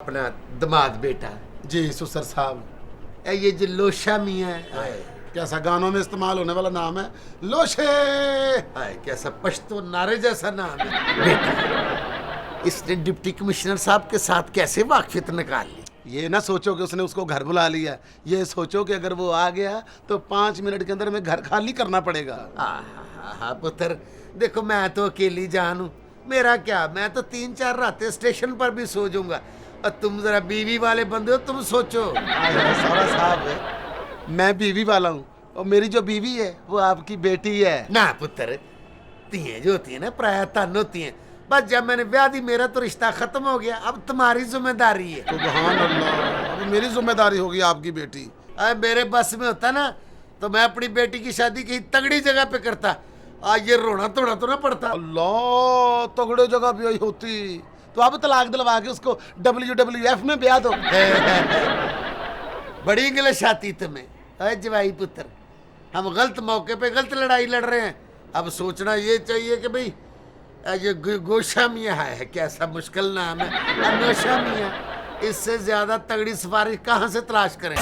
अपना दामाद बेटा जी सुसर साहब। ये जो लोशा मियाँ है, कैसा गानों में इस्तेमाल होने वाला नाम है लोशे। हाय कैसा पश्तो नारे जैसा नाम है बेटा। इसने डिप्टी कमिश्नर साहब के साथ कैसे वाकफियत निकाल ली। ये ना सोचो कि उसने उसको घर बुला लिया, ये सोचो कि अगर वो आ गया तो 5 मिनट के अंदर में घर खाली करना पड़ेगा। हाँ पुत्र, देखो मैं तो अकेली जान हूँ, मेरा क्या, मैं तो 3-4 रातें स्टेशन पर भी सो जाऊंगा। और तुम जरा बीवी वाले बंदे हो, तुम सोचो। सारा साहब मैं बीवी वाला हूँ और मेरी जो बीवी है वो आपकी बेटी है ना पुत्र, तियां जो होती है ना प्राय तन होती हैं। बस जब मैंने ब्याह दी मेरा तो रिश्ता खत्म हो गया, अब तुम्हारी जिम्मेदारी है। सुभान अल्लाह, अब मेरी जिम्मेदारी होगी आपकी बेटी। अरे मेरे बस में होता ना तो मैं अपनी बेटी की शादी कहीं तगड़ी जगह पे करता, आज ये रोना धोना तो ना पड़ता। अल्लाह, तगड़े जगह भी आई होती तो अब तलाक दिलवा के उसको WWF में ब्याह दो। बड़ी इंग्लिश आती तुम्हें। अरे जवाई पुत्र, हम गलत मौके पे गलत लड़ाई लड़ रहे हैं। अब सोचना ये चाहिए कि भाई ये गोशा मियाँ है, कैसा मुश्किल नाम है, अनोशा मियाँ, इससे ज्यादा तगड़ी सिफारिश कहाँ से तलाश करें।